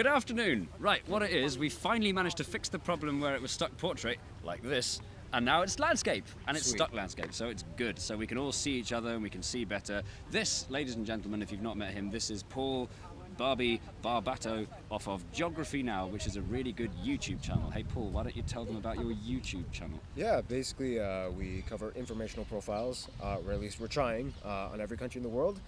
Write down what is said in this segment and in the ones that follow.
Good afternoon. Right, what it is, we finally managed to fix the problem where it was stuck portrait, like this, and now it's landscape, and it's stuck landscape, so it's good. So we can all see each other and we can see better. This, ladies and gentlemen, if you've not met him, this is Paul Barby Barbato off of Geography Now, which is a really good YouTube channel. Hey Paul, why don't you tell them about your YouTube channel? Yeah, basically we cover informational profiles, or at least we're trying, on every country in the world.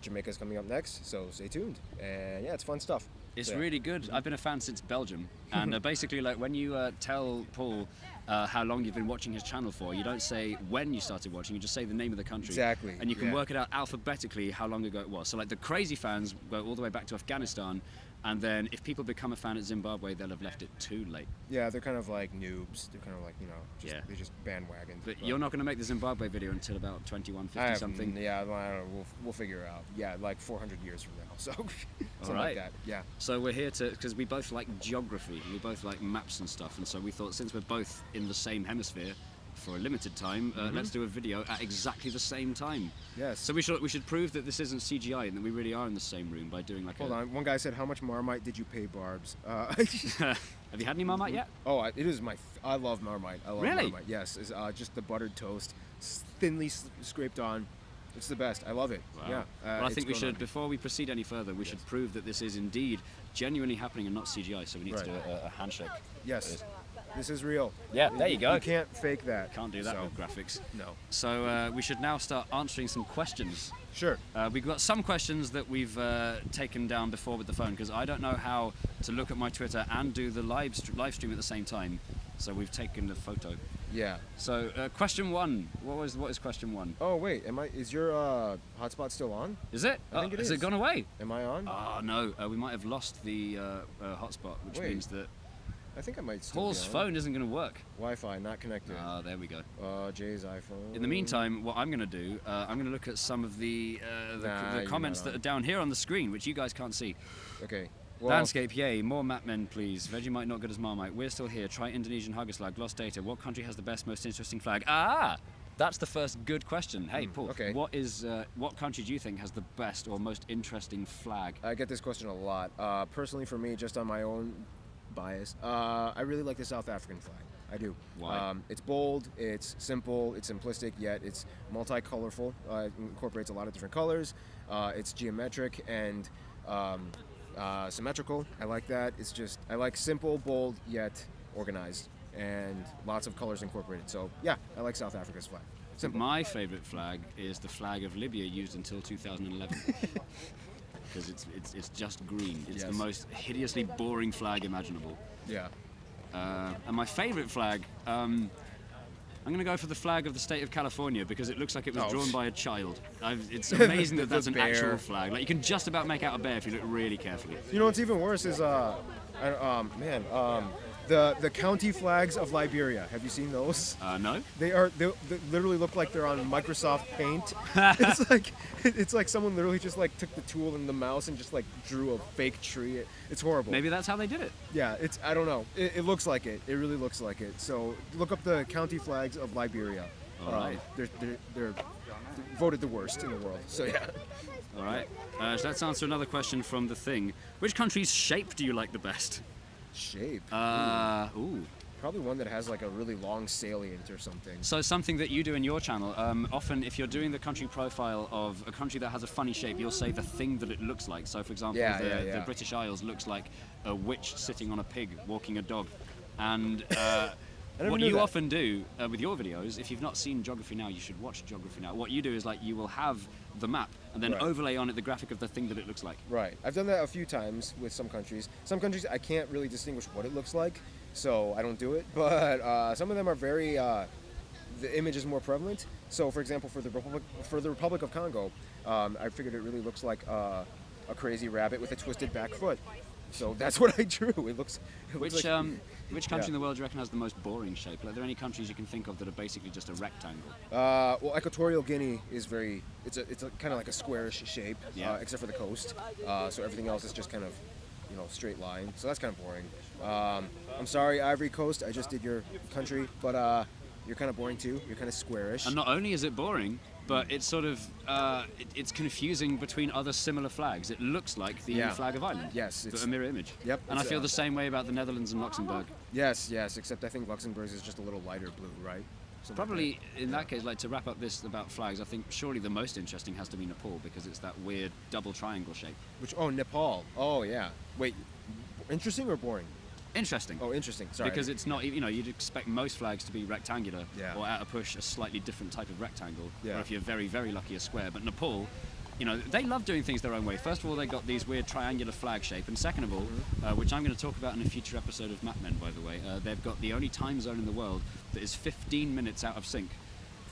Jamaica's coming up next, so stay tuned. And yeah, it's fun stuff. It's really good. I've been a fan since Belgium, and basically, like when you tell Paul how long you've been watching his channel for, you don't say when you started watching, you just say the name of the country. Exactly. And you can work it out alphabetically how long ago it was. So like the crazy fans go all the way back to Afghanistan, and then if people become a fan at Zimbabwe, they'll have left it too late. Yeah, they're kind of like noobs. They're kind of like, they just bandwagon. But you're not going to make the Zimbabwe video until about 2150 something. Yeah, I don't know. We'll figure it out. Yeah, like 400 years from now. So something like that. Yeah. So we're here because we both like geography. We both like maps and stuff, and so we thought since we're both in the same hemisphere for a limited time, let's do a video at exactly the same time. Yes. So we should prove that this isn't CGI and that we really are in the same room by doing like Hold on. One guy said, "How much Marmite did you pay Barbs?" Have you had any Marmite yet? Oh, it is I love Marmite. I love Really? Marmite. Yes, it's just the buttered toast, thinly scraped on. It's the best. I love it. Wow. Yeah. Well, I think we should, before we proceed any further, we should prove that this is indeed genuinely happening and not CGI. So we need to do a handshake. Yes. This is real. Yeah, there you go. You can't fake that. Can't do that with graphics. No. So we should now start answering some questions. Sure. We've got some questions that we've taken down before with the phone because I don't know how to look at my Twitter and do the live stream at the same time. So we've taken the photo. Yeah. So question one. What is question one? Oh wait, is your hotspot still on? Is it? I think it is. Has it gone away? Am I on? Oh no, we might have lost the hotspot, which means that I think I might still Paul's phone isn't going to work. Wi-Fi not connected. Ah, there we go. Jay's iPhone. In the meantime, what I'm going to do, I'm going to look at some of the comments that are down here on the screen, which you guys can't see. Okay. Well, Landscape, yay. More map men, please. Vegemite not good as Marmite. We're still here. Try Indonesian Hagerslag. Lost data. What country has the best, most interesting flag? Ah! That's the first good question. Hey, Paul, okay. What country do you think has the best or most interesting flag? I get this question a lot. Personally, for me, just on my own bias, I really like the South African flag. I do. Why? It's bold, it's simple, it's simplistic, yet it's multi-colorful. It incorporates a lot of different colors. It's geometric and symmetrical. I like that. I like simple, bold, yet organized, and lots of colors incorporated. So yeah, I like South Africa's flag. Simple. My favorite flag is the flag of Libya used until 2011. Because it's just green. It's the most hideously boring flag imaginable. Yeah. And my favorite flag, I'm going to go for the flag of the state of California because it looks like it was drawn by a child. It's amazing that that's an actual flag. Like you can just about make out a bear if you look really carefully. You know what's even worse is the county flags of Liberia. Have you seen those? No. They literally look like they're on Microsoft Paint. it's like someone literally just like took the tool and the mouse and just like drew a fake tree. It's horrible. Maybe that's how they did it. Yeah, I don't know. It looks like it. It really looks like it. So look up the county flags of Liberia. All right. They're voted the worst in the world. So yeah. All right. So let's answer another question from the thing. Which country's shape do you like the best? Shape. Ooh. Probably one that has like a really long salient or something. So something that you do in your channel, often if you're doing the country profile of a country that has a funny shape, you'll say the thing that it looks like. So for example, the British Isles looks like a witch sitting on a pig walking a dog. And what you often do with your videos, if you've not seen Geography Now, you should watch Geography Now. What you do is like you will have the map and then overlay on it the graphic of the thing that it looks like. Right. I've done that a few times with some countries. Some countries I can't really distinguish what it looks like, so I don't do it. But some of them are very. The image is more prevalent. So, for example, for the Republic of Congo, I figured it really looks like a crazy rabbit with a twisted back foot. So that's what I drew. It looks Which country in the world do you reckon has the most boring shape? Like, are there any countries you can think of that are basically just a rectangle? Well, Equatorial Guinea is it's a kind of like a squarish shape, except for the coast. So everything else is just kind of, straight line. So that's kind of boring. I'm sorry, Ivory Coast. I just did your country, but you're kind of boring too. You're kind of squarish. And not only is it boring, but it's sort of it's confusing between other similar flags. It looks like the flag of Ireland. Yes, it's a mirror image. Yep. And I feel the same way about the Netherlands and Luxembourg. Yes, except I think Luxembourg's is just a little lighter blue, right? Something Probably like in that case, like to wrap up this about flags, I think surely the most interesting has to be Nepal because it's that weird double triangle shape. Nepal. Oh, yeah. Wait, interesting or boring? Interesting. Oh, interesting. Sorry. Because it's not, you'd expect most flags to be rectangular, or at a push, a slightly different type of rectangle, or if you're very, very lucky, a square. But Nepal, they love doing things their own way. First of all, they got these weird triangular flag shape, and second of all, which I'm going to talk about in a future episode of Map Men, by the way, they've got the only time zone in the world that is 15 minutes out of sync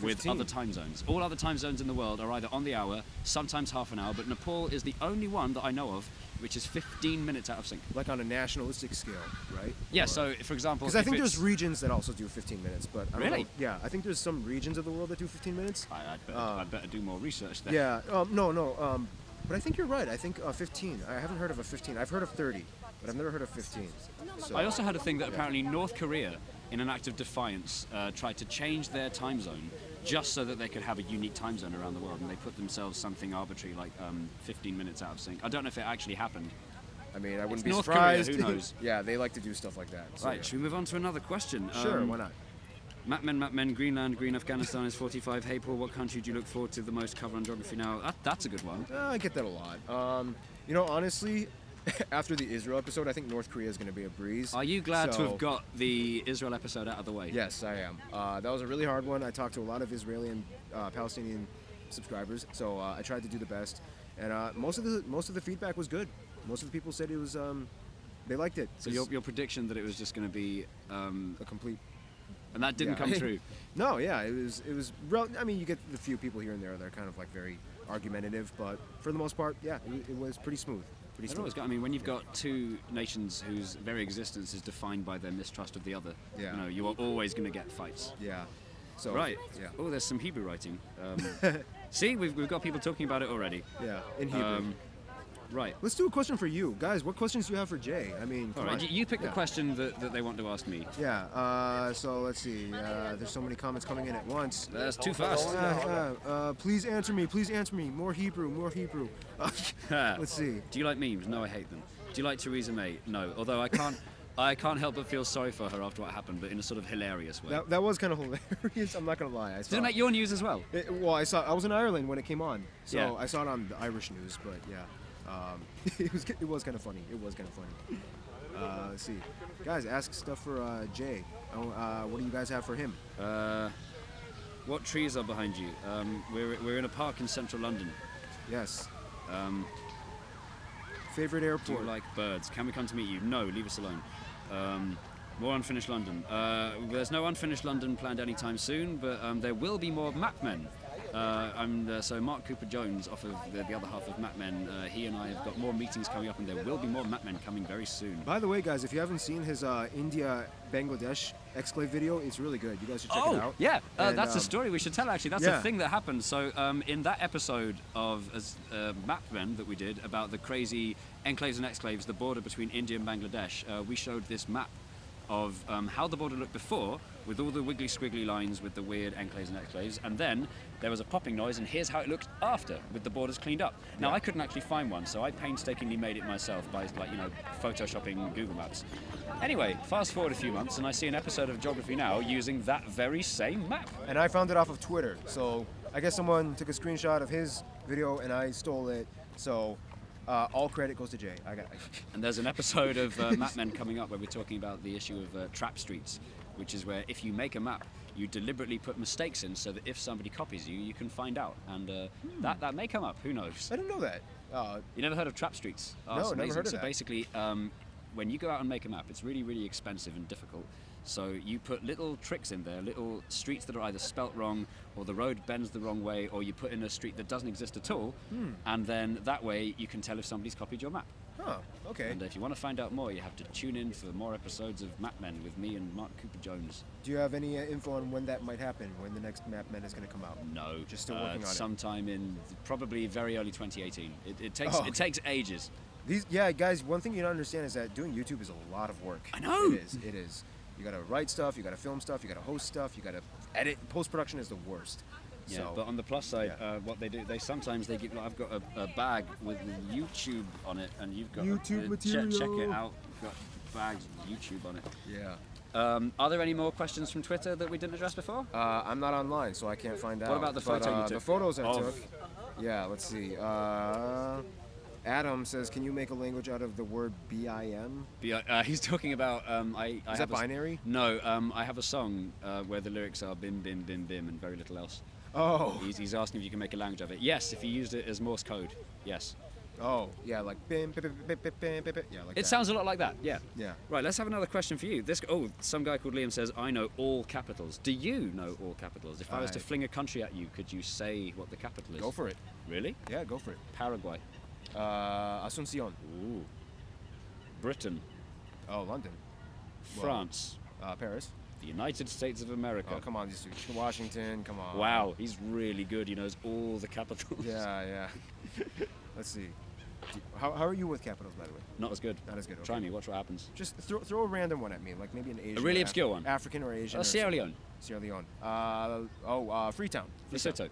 with other time zones. All other time zones in the world are either on the hour, sometimes half an hour, but Nepal is the only one that I know of which is 15 minutes out of sync. Like on a nationalistic scale, right? Yeah, so for example... Because I think there's regions that also do 15 minutes, but I don't Really? know. Yeah, I think there's some regions of the world that do 15 minutes. I'd better do more research there. Yeah, but I think you're right. I think 15. I haven't heard of a 15. I've heard of 30, but I've never heard of 15. So. I also heard a thing that apparently North Korea, in an act of defiance, tried to change their time zone just so that they could have a unique time zone around the world, and they put themselves something arbitrary like 15 minutes out of sync. I don't know if it actually happened. I mean, I wouldn't be North surprised. Korea, who knows? Yeah, they like to do stuff like that. So, right, should we move on to another question? Sure, why not? Map Men, Greenland, Green Afghanistan is 45. Hey Paul, what country do you look forward to the most cover on geography now? That's a good one. I get that a lot. Honestly, after the Israel episode, I think North Korea is going to be a breeze. Are you glad to have got the Israel episode out of the way? Yes, I am. That was a really hard one. I talked to a lot of Israeli and Palestinian subscribers, so I tried to do the best. And most of the feedback was good. Most of the people said it was they liked it. So your prediction that it was just going to be a complete, and that didn't come true. No, yeah, it was. I mean, you get the few people here and there that are kind of like very argumentative, but for the most part, yeah, it was pretty smooth. I mean, when you've got two nations whose very existence is defined by their mistrust of the other, you are always going to get fights. Yeah. So right. Yeah. Oh, there's some Hebrew writing. See, we've got people talking about it already. Yeah, in Hebrew. Right. Let's do a question for you. Guys, what questions do you have for Jay? I mean, all right, you pick the question that they want to ask me. Yeah, so let's see. There's so many comments coming in at once. That's too fast. Please answer me. More Hebrew. Let's see. Do you like memes? No, I hate them. Do you like Theresa May? No, although I can't help but feel sorry for her after what happened, but in a sort of hilarious way. That was kind of hilarious. I'm not gonna lie. Did it make your news as well? I was in Ireland when it came on, so I saw it on the Irish news. But yeah, it was kind of funny. Let's see, guys, ask stuff for Jay. What do you guys have for him? What trees are behind you? We're in a park in central London. Yes. Favorite airport? Do you like birds? Can we come to meet you? No, leave us alone. More Unfinished London. There's no Unfinished London planned anytime soon, but there will be more Map Men. So Mark Cooper-Jones, off of the other half of Map Men, he and I have got more meetings coming up, and there will be more Map Men coming very soon. By the way, guys, if you haven't seen his India-Bangladesh exclave video, it's really good. You guys should check it out. Yeah, that's a story we should tell, actually. That's a thing that happened. So in that episode of Map Men that we did about the crazy enclaves and exclaves, the border between India and Bangladesh, we showed this map of how the border looked before, with all the wiggly squiggly lines with the weird enclaves and exclaves, and then there was a popping noise, and here's how it looked after, with the borders cleaned up. Now, I couldn't actually find one, so I painstakingly made it myself by, photoshopping Google Maps. Anyway, fast forward a few months, and I see an episode of Geography Now using that very same map. And I found it off of Twitter, so I guess someone took a screenshot of his video, and I stole it, so... all credit goes to Jay. And there's an episode of Map Men coming up where we're talking about the issue of trap streets, which is where if you make a map, you deliberately put mistakes in so that if somebody copies you, you can find out. And that may come up. Who knows? I didn't know that. You never heard of trap streets? No, never heard of that. So basically, when you go out and make a map, it's really, really expensive and difficult. So you put little tricks in there, little streets that are either spelt wrong, or the road bends the wrong way, or you put in a street that doesn't exist at all, and then that way you can tell if somebody's copied your map. Oh, okay. And if you want to find out more, you have to tune in for more episodes of Map Men with me and Mark Cooper-Jones. Do you have any info on when that might happen, when the next Map Men is going to come out? No. Just still working on it? Sometime in probably very early 2018. It takes ages. Guys, one thing you don't understand is that doing YouTube is a lot of work. I know! It is. You gotta write stuff, you gotta film stuff, you gotta host stuff, you gotta edit. Post-production is the worst. Yeah, So, but on the plus side, what they do, they give. I've got a bag with YouTube on it, and you've got YouTube Check material. it out. Got bags with YouTube on it. yeah. Are there any more questions from Twitter that we didn't address before? I'm not online, so I can't find out. What about the photo you took? The photos I Of- took. Yeah, let's see. Adam says, can you make a language out of the word BIM? He's talking about. I Is have that binary? No, I have a song where the lyrics are bim bim bim bim and very little else. Oh. He's asking if you can make a language of it. Yes, if you used it as Morse code. Yes. Oh, yeah, like bim, bim, bim, bim, bim, bim, bim, yeah, like It that. sounds a lot like that. Yeah. Yeah. Right. Let's have another question for you. Some guy called Liam says, "I know all capitals." Do you know all capitals? If I was to fling a country at you, could you say what the capital is? Go for it. Really? Yeah, go for it. Paraguay. Asuncion. Ooh. Britain. Oh, London. France. Paris. The United States of America. Oh, come on, these two. Washington, come on. Wow, he's really good. He knows all the capitals. Yeah. Let's see. How are you with capitals, by the way? Not as good. Not as good. Okay. Try me. Watch what happens. Just throw a random one at me, like maybe an Asian. A really or obscure one. African or Asian. Or Sierra something. Leone. Sierra Leone. Freetown. Lesotho.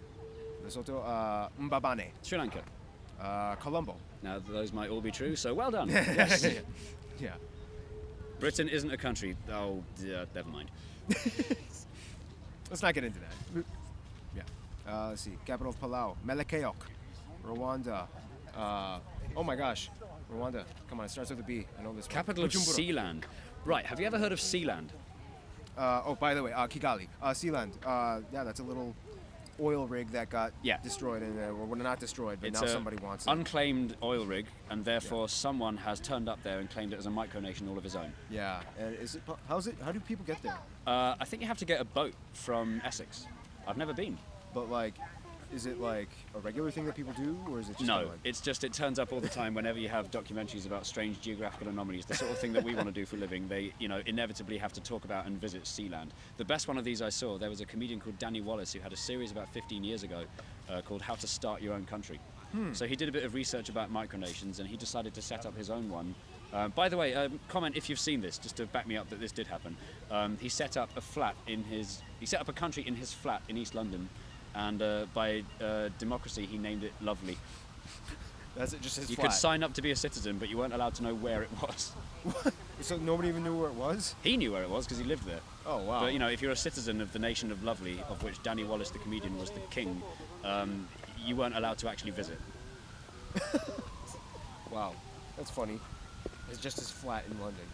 Lesotho. Mbabane. Sri Lanka. Colombo. Now, those might all be true, so well done. Yes. Yeah. Britain isn't a country. Oh, never mind. Let's not get into that. Yeah. Let's see. Capital of Palau. Melekeok. Rwanda. Oh my gosh. Rwanda. Come on, it starts with a B. I know this one. Capital of Bujumbura. Sealand. Right, have you ever heard of Sealand? By the way, Kigali. Sealand. Yeah, that's a little oil rig that got destroyed, well, not destroyed, but It's now a somebody wants it. unclaimed oil rig, and therefore someone has turned up there and claimed it as a micronation all of his own. Yeah. And how do people get there? I think you have to get a boat from Essex. I've never been. But like, is it like a regular thing that people do, or is it just No, kinda like... it's just it turns up all the time whenever you have documentaries about strange geographical anomalies, the sort of thing that we want to do for a living. They, inevitably have to talk about and visit Sealand. The best one of these I saw, there was a comedian called Danny Wallace who had a series about 15 years ago called How to Start Your Own Country. So he did a bit of research about micronations, and he decided to set up his own one. By the way, comment if you've seen this, just to back me up that this did happen. He set up a country in his flat in East London. And by democracy, he named it Lovely. That's it, just his You flat. could sign up to be a citizen, but you weren't allowed to know where it was. So nobody even knew where it was? He knew where it was because he lived there. Oh, wow. But, if you're a citizen of the nation of Lovely, of which Danny Wallace, the comedian, was the king, you weren't allowed to actually visit. Wow. That's funny. It's just his flat in London.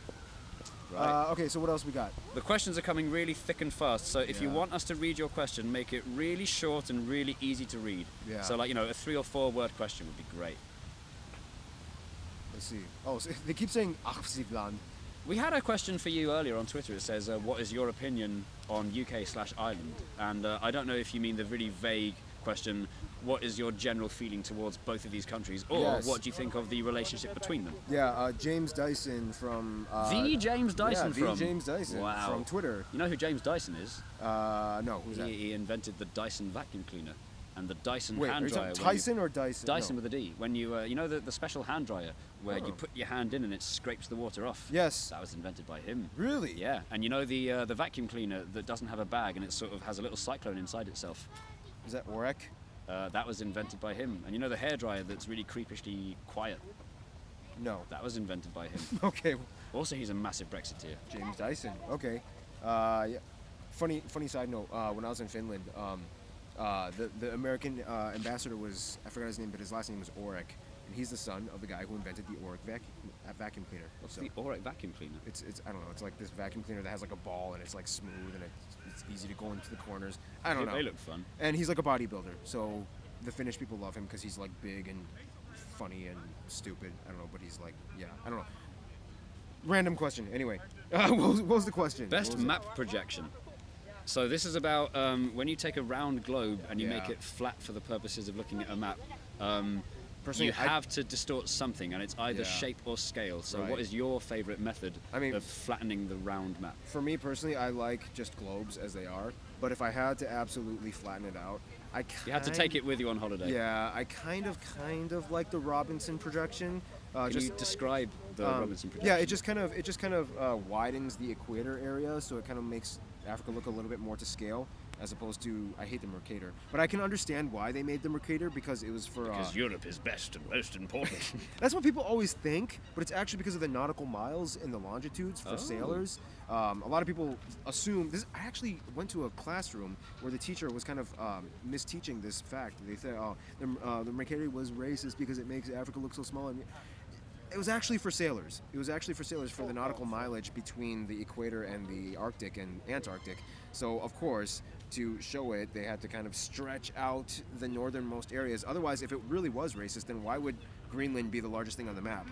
Right. Okay, so what else we got? The questions are coming really thick and fast, so if you Yeah. want us to read your question, make it really short and really easy to read. Yeah. So, a 3 or 4 word question would be great. Let's see. Oh, so they keep saying Sealand. We had a question for you earlier on Twitter. It says, what is your opinion on UK/Ireland? And I don't know if you mean the really vague question, what is your general feeling towards both of these countries? Or Yes. what do you think of the relationship between them? Yeah, James Dyson from... The James Dyson yeah, from... the James Dyson Wow. from Twitter. You know who James Dyson is? No, who's that? He invented the Dyson vacuum cleaner. And the Dyson Wait, hand are you dryer. talking Tyson or Dyson? Dyson No. with a D. When you, the special hand dryer where Oh. you put your hand in and it scrapes the water off. Yes. That was invented by him. Really? Yeah, and the vacuum cleaner that doesn't have a bag and it sort of has a little cyclone inside itself. Is that Orek? That was invented by him. And the hairdryer that's really creepishly quiet. No. That was invented by him. Okay. Also, he's a massive Brexiteer. James Dyson. Okay. Yeah. Funny side note. When I was in Finland, the American ambassador was, I forgot his name, but his last name was Orek, and he's the son of the guy who invented the Orek vacuum cleaner. What's So the Orek vacuum cleaner? it's I don't know. It's like this vacuum cleaner that has like a ball and it's like smooth and it's easy to go into the corners. I don't know. They look fun. And he's like a bodybuilder, so the Finnish people love him because he's like big and funny and stupid. I don't know, but he's like, yeah, I don't know. Random question. Anyway, what was the question? Best What was it? map projection. So this is about when you take a round globe and you make Yeah. it flat for the purposes of looking at a map. Personally, You have to distort something, and it's either Yeah. shape or scale. So Right. what is your favorite method of flattening the round map? For me personally, I like just globes as they are. But if I had to absolutely flatten it out, You had to take it with you on holiday. Yeah, I kind of like the Robinson projection. Can you describe the Robinson projection? Yeah, it just kind of widens the equator area, so it kind of makes Africa look a little bit more to scale. as opposed to, I hate the Mercator. But I can understand why they made the Mercator, because it was for... Because Europe is best and most important. That's what people always think, but it's actually because of the nautical miles and the longitudes for sailors. A lot of people assume... I actually went to a classroom where the teacher was kind of misteaching this fact. They said, the Mercator was racist because it makes Africa look so small. And it was actually for sailors. It was actually for sailors for the nautical mileage between the equator and the Arctic and Antarctic. So, of course, to show it, they had to kind of stretch out the northernmost areas. Otherwise, if it really was racist, then why would Greenland be the largest thing on the map?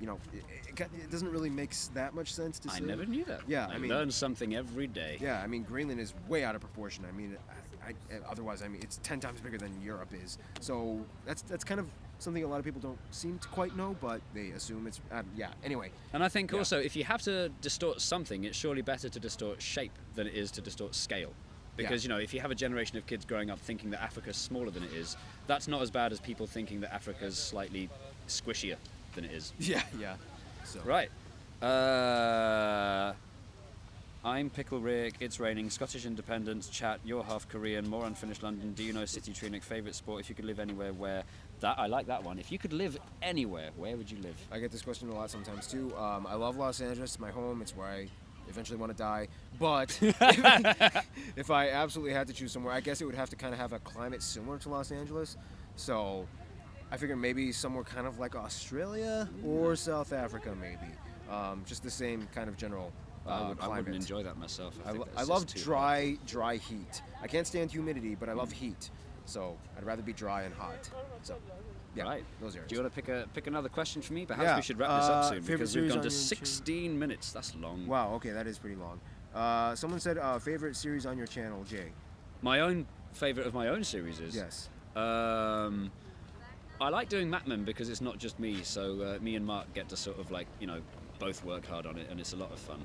It doesn't really make that much sense to say. I never knew that. Yeah, I learn something every day. Yeah, I mean, Greenland is way out of proportion. I mean, otherwise, it's 10 times bigger than Europe is. So that's kind of something a lot of people don't seem to quite know, but they assume it's, anyway. And I think also, if you have to distort something, it's surely better to distort shape than it is to distort scale. Because, if you have a generation of kids growing up thinking that Africa's smaller than it is, that's not as bad as people thinking that Africa's slightly squishier than it is. Yeah. So. Right. I'm PickleRig, it's raining, Scottish independence, chat, you're half Korean, more unfinished London, do you know City Trinic, favourite sport, if you could live anywhere, where? I like that one. If you could live anywhere, where would you live? I get this question a lot sometimes too. I love Los Angeles, it's my home, it's where I eventually want to die. But if I absolutely had to choose somewhere, I guess it would have to kind of have a climate similar to Los Angeles. So I figure maybe somewhere kind of like Australia or South Africa maybe. Just the same kind of general climate. I wouldn't enjoy that myself. I love dry heat. I can't stand humidity, but I love heat. So I'd rather be dry and hot. So yeah, right. Those areas. Do you want to pick another question for me? Perhaps we should wrap this up soon because we've gone to 16 minutes. That's long. Wow. Okay, that is pretty long. Someone said favorite series on your channel, Jay. My own favorite of my own series is. Yes. I like doing Map Men because it's not just me. So me and Mark get to sort of both work hard on it, and it's a lot of fun.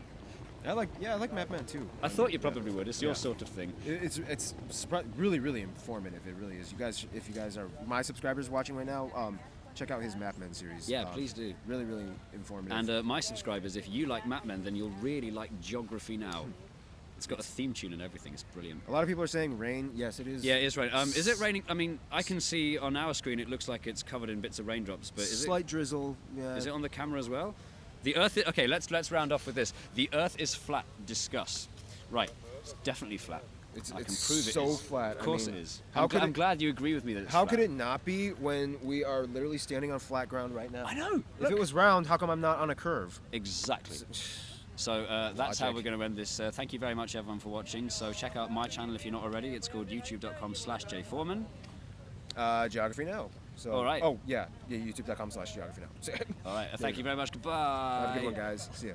I like Map Men too. I thought you probably would. It's your sort of thing. It's really, really informative. It really is. You guys, if you guys are my subscribers watching right now, check out his Map Men series. Yeah, please do. Really, really informative. And my subscribers, if you like Map Men, then you'll really like Geography Now. It's got a theme tune and everything. It's brilliant. A lot of people are saying rain. Yes, it is. Yeah, it is raining. Is it raining? I mean, I can see on our screen it looks like it's covered in bits of raindrops, but is slight drizzle. Yeah. Is it on the camera as well? The Earth. Okay, let's round off with this. The Earth is flat. Discuss. Right. It's definitely flat. I can prove it so is. flat. Of course it is. I'm glad you agree with me that it's How flat. could it not be when we are literally standing on flat ground right now? I know. If it was round, how come I'm not on a curve? Exactly. So that's how we're going to end this. Thank you very much, everyone, for watching. So check out my channel if you're not already. It's called youtube.com/jforeman. Geography Now. So, all right. Oh, yeah, youtube.com/geography now. All right. Thank you very much. Goodbye. Have a good one, guys. See ya.